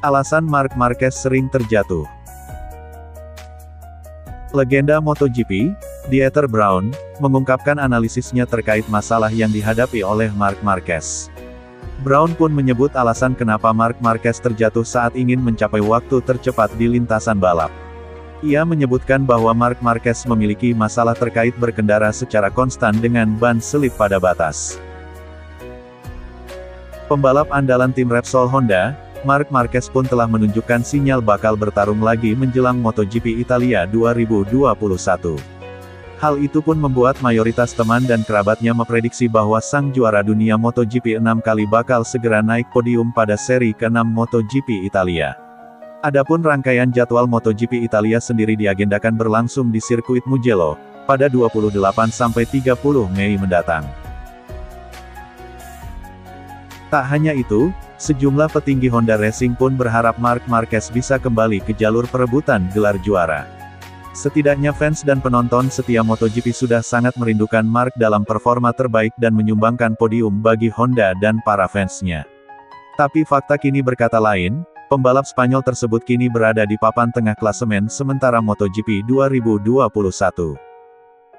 Alasan Marc Marquez sering terjatuh. Legenda MotoGP, Dieter Braun, mengungkapkan analisisnya terkait masalah yang dihadapi oleh Marc Marquez. Braun pun menyebut alasan kenapa Marc Marquez terjatuh saat ingin mencapai waktu tercepat di lintasan balap. Ia menyebutkan bahwa Marc Marquez memiliki masalah terkait berkendara secara konstan dengan ban selip pada batas. Pembalap andalan tim Repsol Honda, Marc Marquez pun telah menunjukkan sinyal bakal bertarung lagi menjelang MotoGP Italia 2021. Hal itu pun membuat mayoritas teman dan kerabatnya memprediksi bahwa sang juara dunia MotoGP 6 kali bakal segera naik podium pada seri ke-6 MotoGP Italia. Adapun rangkaian jadwal MotoGP Italia sendiri diagendakan berlangsung di sirkuit Mugello, pada 28–30 Mei mendatang. Tak hanya itu, sejumlah petinggi Honda Racing pun berharap Marc Marquez bisa kembali ke jalur perebutan gelar juara. Setidaknya fans dan penonton setia MotoGP sudah sangat merindukan Marc dalam performa terbaik dan menyumbangkan podium bagi Honda dan para fansnya. Tapi fakta kini berkata lain, pembalap Spanyol tersebut kini berada di papan tengah klasemen sementara MotoGP 2021.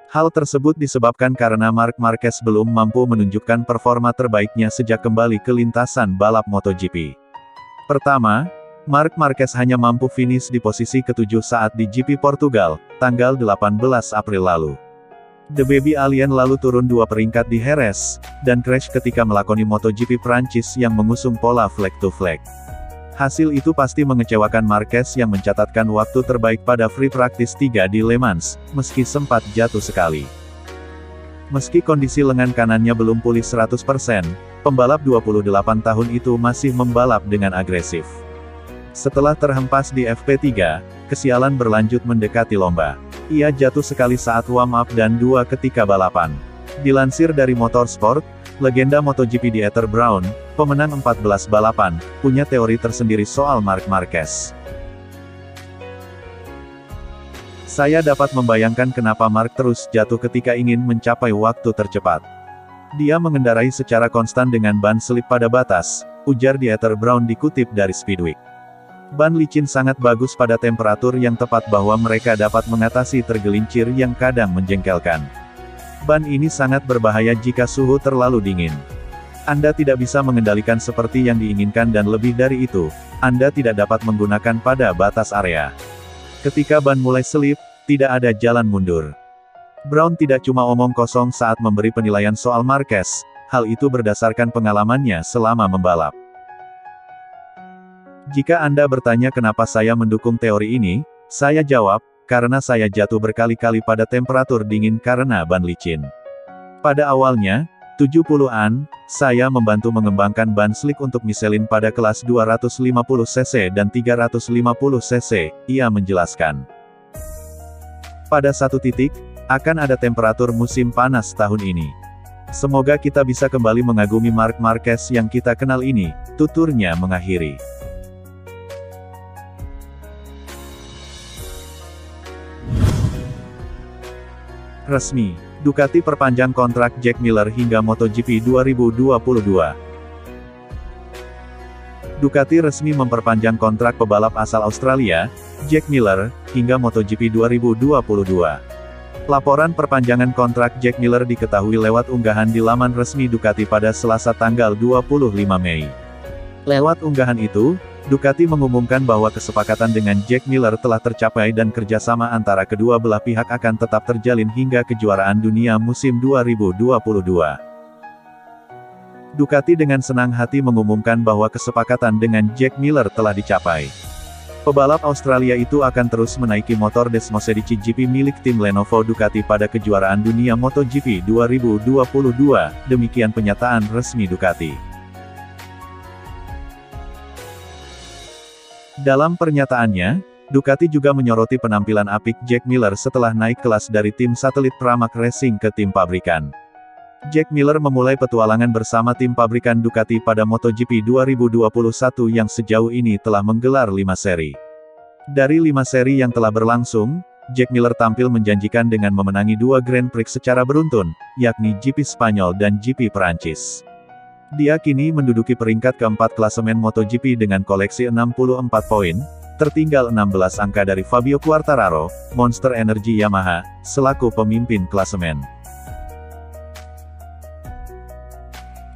Hal tersebut disebabkan karena Marc Marquez belum mampu menunjukkan performa terbaiknya sejak kembali ke lintasan balap MotoGP. Pertama, Marc Marquez hanya mampu finish di posisi ke-7 saat di GP Portugal, tanggal 18 April lalu. The Baby Alien lalu turun 2 peringkat di Jerez, dan crash ketika melakoni MotoGP Prancis yang mengusung pola flag to flag. Hasil itu pasti mengecewakan Marquez yang mencatatkan waktu terbaik pada Free Practice 3 di Le Mans, meski sempat jatuh sekali. Meski kondisi lengan kanannya belum pulih 100%, pembalap 28 tahun itu masih membalap dengan agresif. Setelah terhempas di FP3, kesialan berlanjut mendekati lomba. Ia jatuh sekali saat warm up dan 2 ketika balapan. Dilansir dari Motorsport, legenda MotoGP Dieter Braun, pemenang 14 balapan, punya teori tersendiri soal Marc Marquez. Saya dapat membayangkan kenapa Marc terus jatuh ketika ingin mencapai waktu tercepat. Dia mengendarai secara konstan dengan ban selip pada batas, ujar Dieter Braun dikutip dari Speedweek. Ban licin sangat bagus pada temperatur yang tepat bahwa mereka dapat mengatasi tergelincir yang kadang menjengkelkan. Ban ini sangat berbahaya jika suhu terlalu dingin. Anda tidak bisa mengendalikan seperti yang diinginkan dan lebih dari itu, Anda tidak dapat menggunakan pada batas area. Ketika ban mulai selip, tidak ada jalan mundur. Braun tidak cuma omong kosong saat memberi penilaian soal Marquez, hal itu berdasarkan pengalamannya selama membalap. Jika Anda bertanya kenapa saya mendukung teori ini, saya jawab, karena saya jatuh berkali-kali pada temperatur dingin karena ban licin. Pada awalnya, 70-an, saya membantu mengembangkan ban slick untuk Michelin pada kelas 250cc dan 350cc, ia menjelaskan. Pada satu titik, akan ada temperatur musim panas tahun ini. Semoga kita bisa kembali mengagumi Marc Marquez yang kita kenal ini, tuturnya mengakhiri. Resmi, Ducati perpanjang kontrak Jack Miller hingga MotoGP 2022. Ducati resmi memperpanjang kontrak pebalap asal Australia, Jack Miller, hingga MotoGP 2022. Laporan perpanjangan kontrak Jack Miller diketahui lewat unggahan di laman resmi Ducati pada Selasa tanggal 25 Mei. Lewat unggahan itu, Ducati mengumumkan bahwa kesepakatan dengan Jack Miller telah tercapai dan kerjasama antara kedua belah pihak akan tetap terjalin hingga kejuaraan dunia musim 2022. Ducati dengan senang hati mengumumkan bahwa kesepakatan dengan Jack Miller telah dicapai. Pebalap Australia itu akan terus menaiki motor Desmosedici GP milik tim Lenovo Ducati pada kejuaraan dunia MotoGP 2022, demikian pernyataan resmi Ducati. Dalam pernyataannya, Ducati juga menyoroti penampilan apik Jack Miller setelah naik kelas dari tim satelit Pramac Racing ke tim pabrikan. Jack Miller memulai petualangan bersama tim pabrikan Ducati pada MotoGP 2021 yang sejauh ini telah menggelar 5 seri. Dari 5 seri yang telah berlangsung, Jack Miller tampil menjanjikan dengan memenangi 2 Grand Prix secara beruntun, yakni GP Spanyol dan GP Perancis. Dia kini menduduki peringkat keempat klasemen MotoGP dengan koleksi 64 poin, tertinggal 16 angka dari Fabio Quartararo, Monster Energy Yamaha, selaku pemimpin klasemen.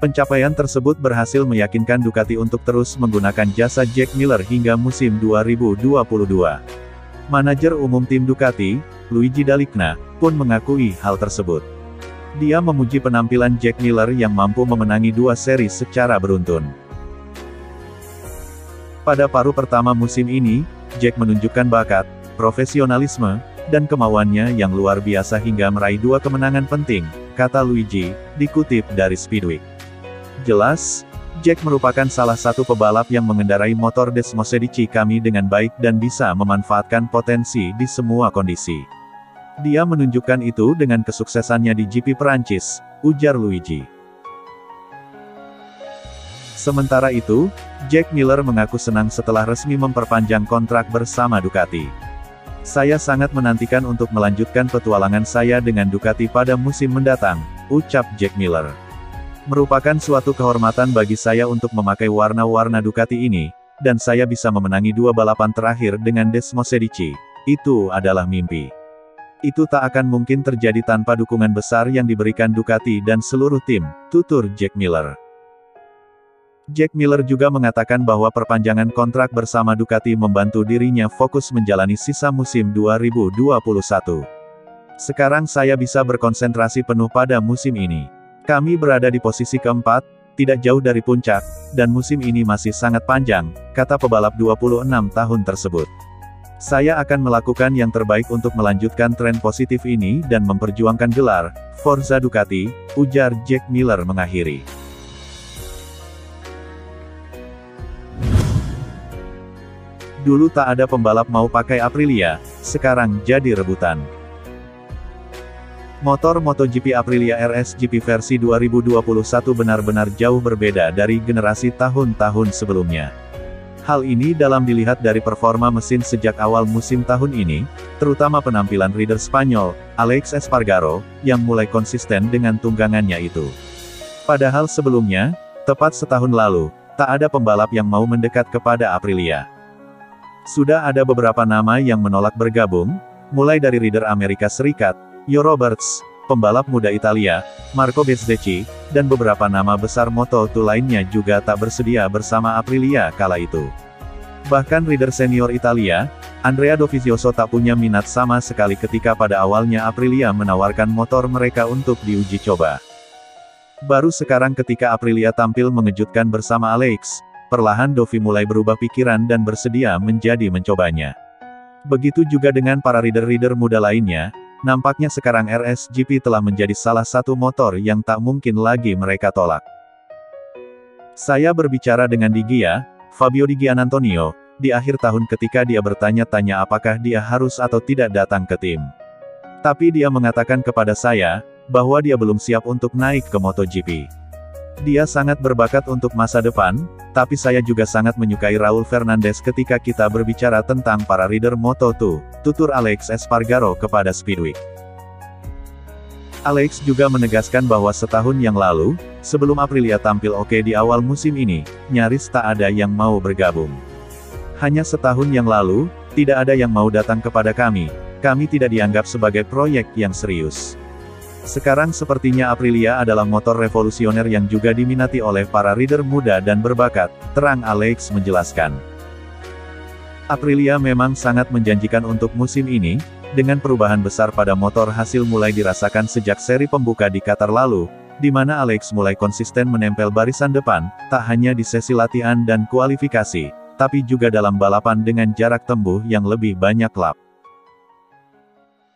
Pencapaian tersebut berhasil meyakinkan Ducati untuk terus menggunakan jasa Jack Miller hingga musim 2022. Manajer umum tim Ducati, Luigi Dall'Igna, pun mengakui hal tersebut. Dia memuji penampilan Jack Miller yang mampu memenangi 2 seri secara beruntun. Pada paruh pertama musim ini, Jack menunjukkan bakat, profesionalisme, dan kemauannya yang luar biasa hingga meraih 2 kemenangan penting, kata Luigi, dikutip dari Speedweek. Jelas, Jack merupakan salah satu pebalap yang mengendarai motor Desmosedici kami dengan baik dan bisa memanfaatkan potensi di semua kondisi. Dia menunjukkan itu dengan kesuksesannya di GP Perancis, ujar Luigi. Sementara itu, Jack Miller mengaku senang setelah resmi memperpanjang kontrak bersama Ducati. Saya sangat menantikan untuk melanjutkan petualangan saya dengan Ducati pada musim mendatang, ucap Jack Miller. Merupakan suatu kehormatan bagi saya untuk memakai warna-warna Ducati ini, dan saya bisa memenangi 2 balapan terakhir dengan Desmosedici. Itu adalah mimpi. Itu tak akan mungkin terjadi tanpa dukungan besar yang diberikan Ducati dan seluruh tim, tutur Jack Miller. Jack Miller juga mengatakan bahwa perpanjangan kontrak bersama Ducati membantu dirinya fokus menjalani sisa musim 2021. Sekarang saya bisa berkonsentrasi penuh pada musim ini. Kami berada di posisi keempat, tidak jauh dari puncak, dan musim ini masih sangat panjang, kata pebalap 26 tahun tersebut. Saya akan melakukan yang terbaik untuk melanjutkan tren positif ini dan memperjuangkan gelar Forza Ducati, ujar Jack Miller mengakhiri. Dulu tak ada pembalap mau pakai Aprilia, sekarang jadi rebutan. Motor MotoGP Aprilia RS GP versi 2021 benar-benar jauh berbeda dari generasi tahun-tahun sebelumnya. Hal ini dalam dilihat dari performa mesin sejak awal musim tahun ini, terutama penampilan rider Spanyol, Alex Espargaro, yang mulai konsisten dengan tunggangannya itu. Padahal sebelumnya, tepat setahun lalu, tak ada pembalap yang mau mendekat kepada Aprilia. Sudah ada beberapa nama yang menolak bergabung, mulai dari rider Amerika Serikat, Jo Roberts, pembalap muda Italia, Marco Bezzecchi, dan beberapa nama besar Moto2 lainnya juga tak bersedia bersama Aprilia kala itu. Bahkan rider senior Italia, Andrea Dovizioso tak punya minat sama sekali ketika pada awalnya Aprilia menawarkan motor mereka untuk diuji coba. Baru sekarang ketika Aprilia tampil mengejutkan bersama Alex, perlahan Dovi mulai berubah pikiran dan bersedia mencobanya. Begitu juga dengan para rider-rider muda lainnya. Nampaknya sekarang RSGP telah menjadi salah satu motor yang tak mungkin lagi mereka tolak. Saya berbicara dengan Di Gia, Fabio Di Giannantonio, di akhir tahun ketika dia bertanya-tanya apakah dia harus atau tidak datang ke tim. Tapi dia mengatakan kepada saya, bahwa dia belum siap untuk naik ke MotoGP. Dia sangat berbakat untuk masa depan, tapi saya juga sangat menyukai Raul Fernandez ketika kita berbicara tentang para rider Moto2, tutur Alex Espargaro kepada Speedweek. Alex juga menegaskan bahwa setahun yang lalu, sebelum Aprilia tampil oke di awal musim ini, nyaris tak ada yang mau bergabung. Hanya setahun yang lalu, tidak ada yang mau datang kepada kami tidak dianggap sebagai proyek yang serius. Sekarang sepertinya Aprilia adalah motor revolusioner yang juga diminati oleh para rider muda dan berbakat, terang Alex menjelaskan. Aprilia memang sangat menjanjikan untuk musim ini, dengan perubahan besar pada motor hasil mulai dirasakan sejak seri pembuka di Qatar lalu, di mana Alex mulai konsisten menempel barisan depan, tak hanya di sesi latihan dan kualifikasi, tapi juga dalam balapan dengan jarak tempuh yang lebih banyak lap.